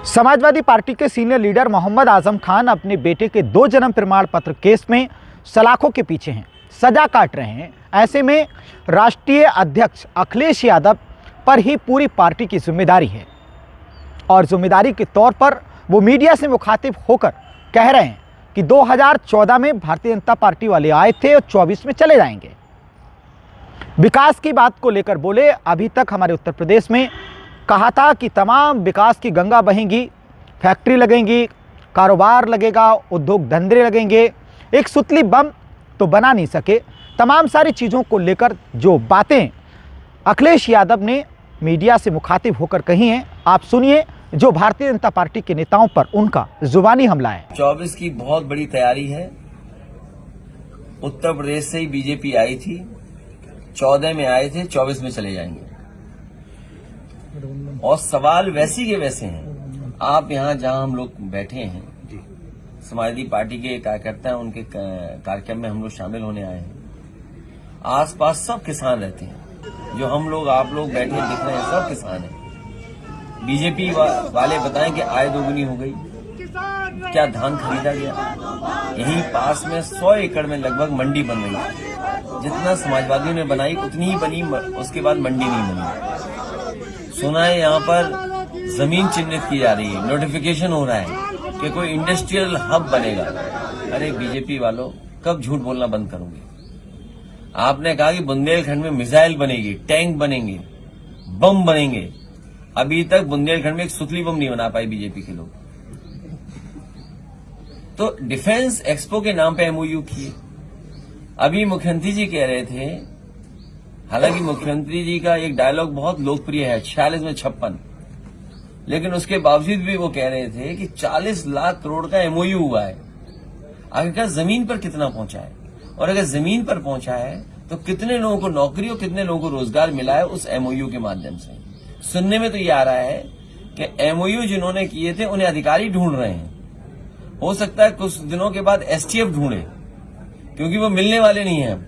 Samajwadi party के senior leader Mohammad Azam Khan अपने बेटे के 2 जन्म प्रमाण पत्र केस में सलाखों के पीछे हैं, सजा काट रहे हैं। ऐसे में राष्ट्रीय अध्यक्ष अखिलेश यादव पर ही पूरी पार्टी की जिम्मेदारी है और जिम्मेदारी के तौर पर वो मीडिया से मुखातिब होकर कह रहे हैं कि 2014 में भारतीय जनता पार्टी वाले आए थे और 24 में चले जाएंगे। विकास की बात को लेकर बोले, अभी तक हमारे उत्तर प्रदेश में कहा था कि तमाम विकास की गंगा बहेंगी, फैक्ट्री लगेंगी, कारोबार लगेगा, उद्योग धंधे लगेंगे। एक सुतली बम तो बना नहीं सके। तमाम सारी चीज़ों को लेकर जो बातें अखिलेश यादव ने मीडिया से मुखातिब होकर कही हैं, आप सुनिए जो भारतीय जनता पार्टी के नेताओं पर उनका जुबानी हमला है। 24 की बहुत बड़ी तैयारी है। उत्तर प्रदेश से ही बीजेपी आई थी, 14 में आए थे, 24 में चले जाएंगे। और सवाल वैसी के वैसे हैं। आप यहाँ जहाँ हम लोग बैठे हैं, समाजवादी पार्टी के कार्यकर्ता हैं, उनके कार्यक्रम में हम लोग शामिल होने आए हैं। आसपास सब किसान रहते हैं, जो हम लोग आप लोग बैठे दिख रहे हैं, सब किसान हैं। बीजेपी वाले बताएं कि आय दोगुनी हो गई, क्या धान खरीदा गया। यहीं पास में 100 एकड़ में लगभग मंडी बन रही है। जितना समाजवादियों ने बनाई उतनी ही बनी, उसके बाद मंडी नहीं बनी। सुना है यहाँ पर जमीन चिन्हित की जा रही है, नोटिफिकेशन हो रहा है कि कोई इंडस्ट्रियल हब बनेगा। अरे बीजेपी वालों, कब झूठ बोलना बंद करोगे? आपने कहा कि बुंदेलखंड में मिसाइल बनेगी, टैंक बनेंगे, बम बनेंगे। अभी तक बुंदेलखंड में एक सुतली बम नहीं बना पाई बीजेपी के लोग। तो डिफेंस एक्सपो के नाम पे एमओयू किए। अभी मुख्यमंत्री जी कह रहे थे, हालांकि मुख्यमंत्री जी का एक डायलॉग बहुत लोकप्रिय है, 46 में 56, लेकिन उसके बावजूद भी वो कह रहे थे कि 40 लाख करोड़ का एमओयू हुआ है। आखिरकार जमीन पर कितना पहुंचा है, और अगर जमीन पर पहुंचा है तो कितने लोगों को नौकरी और कितने लोगों को रोजगार मिला है उस एमओयू के माध्यम से। सुनने में तो ये आ रहा है कि एमओयू जिन्होंने किए थे उन्हें अधिकारी ढूंढ रहे हैं। हो सकता है कुछ दिनों के बाद एसटीएफ ढूंढे, क्योंकि वो मिलने वाले नहीं है।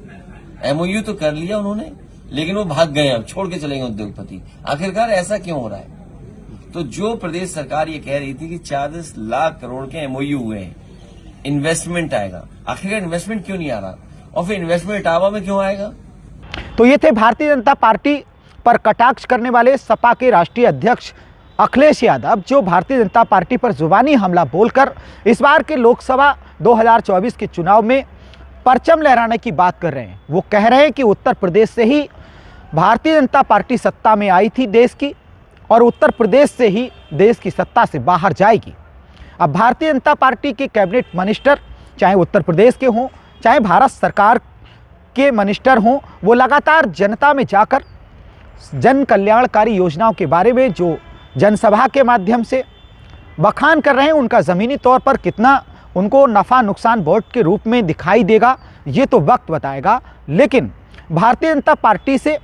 एमओयू तो कर लिया उन्होंने, लेकिन वो भाग गए, अब छोड़ के चलेंगे उद्योगपति। आखिरकार ऐसा क्यों हो रहा है? तो जो प्रदेश सरकार ये कह रही थी कि 40 लाख करोड़ के एमओयू हुए हैं, इन्वेस्टमेंट आएगा, आखिरकार इन्वेस्टमेंट क्यों नहीं आ रहा? और फिर इन्वेस्टमेंट इटावा में क्यों आएगा? तो ये थे भारतीय जनता पार्टी पर कटाक्ष करने वाले सपा के राष्ट्रीय अध्यक्ष अखिलेश यादव, जो भारतीय जनता पार्टी पर जुबानी हमला बोलकर इस बार के लोकसभा 2024 के चुनाव में परचम लहराने की बात कर रहे हैं। वो कह रहे हैं कि उत्तर प्रदेश से ही भारतीय जनता पार्टी सत्ता में आई थी देश की, और उत्तर प्रदेश से ही देश की सत्ता से बाहर जाएगी। अब भारतीय जनता पार्टी के कैबिनेट मिनिस्टर, चाहे उत्तर प्रदेश के हों चाहे भारत सरकार के मिनिस्टर हों, वो लगातार जनता में जाकर जन कल्याणकारी योजनाओं के बारे में जो जनसभा के माध्यम से बखान कर रहे हैं, उनका ज़मीनी तौर पर कितना उनको नफ़ा नुकसान वोट के रूप में दिखाई देगा, ये तो वक्त बताएगा। लेकिन भारतीय जनता पार्टी से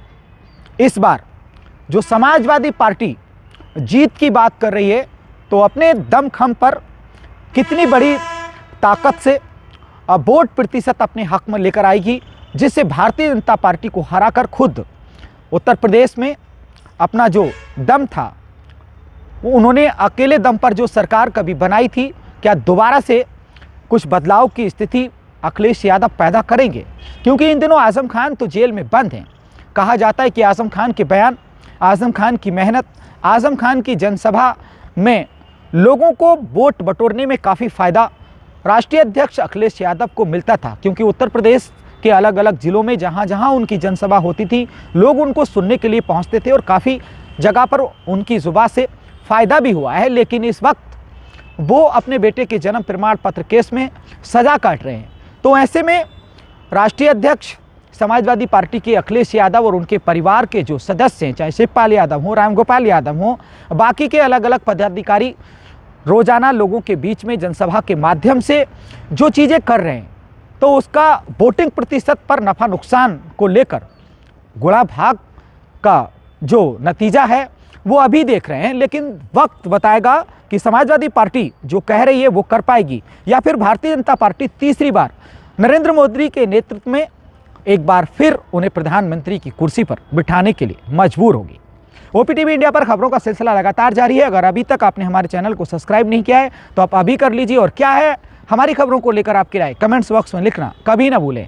इस बार जो समाजवादी पार्टी जीत की बात कर रही है, तो अपने दमखम पर कितनी बड़ी ताकत से वोट प्रतिशत अपने हक में लेकर आएगी, जिससे भारतीय जनता पार्टी को हराकर खुद उत्तर प्रदेश में अपना जो दम था, वो उन्होंने अकेले दम पर जो सरकार कभी बनाई थी, क्या दोबारा से कुछ बदलाव की स्थिति अखिलेश यादव पैदा करेंगे? क्योंकि इन दिनों आजम खान तो जेल में बंद हैं। कहा जाता है कि आजम खान के बयान, आजम खान की मेहनत, आजम खान की जनसभा में लोगों को वोट बटोरने में काफ़ी फ़ायदा राष्ट्रीय अध्यक्ष अखिलेश यादव को मिलता था, क्योंकि उत्तर प्रदेश के अलग अलग ज़िलों में जहाँ जहाँ उनकी जनसभा होती थी, लोग उनको सुनने के लिए पहुँचते थे और काफ़ी जगह पर उनकी जुबान से फ़ायदा भी हुआ है। लेकिन इस वक्त वो अपने बेटे के जन्म प्रमाण पत्र केस में सज़ा काट रहे हैं। तो ऐसे में राष्ट्रीय अध्यक्ष समाजवादी पार्टी के अखिलेश यादव और उनके परिवार के जो सदस्य हैं, चाहे शिवपाल यादव हों, रामगोपाल यादव हों, बाकी के अलग अलग पदाधिकारी रोज़ाना लोगों के बीच में जनसभा के माध्यम से जो चीज़ें कर रहे हैं, तो उसका वोटिंग प्रतिशत पर नफ़ा नुकसान को लेकर गुणा भाग का जो नतीजा है वो अभी देख रहे हैं। लेकिन वक्त बताएगा कि समाजवादी पार्टी जो कह रही है वो कर पाएगी, या फिर भारतीय जनता पार्टी तीसरी बार नरेंद्र मोदी के नेतृत्व में एक बार फिर उन्हें प्रधानमंत्री की कुर्सी पर बिठाने के लिए मजबूर होगी। OPTV इंडिया पर खबरों का सिलसिला लगातार जारी है। अगर अभी तक आपने हमारे चैनल को सब्सक्राइब नहीं किया है तो आप अभी कर लीजिए। और क्या है हमारी खबरों को लेकर आपकी राय कमेंट्स बॉक्स में लिखना कभी ना भूलें।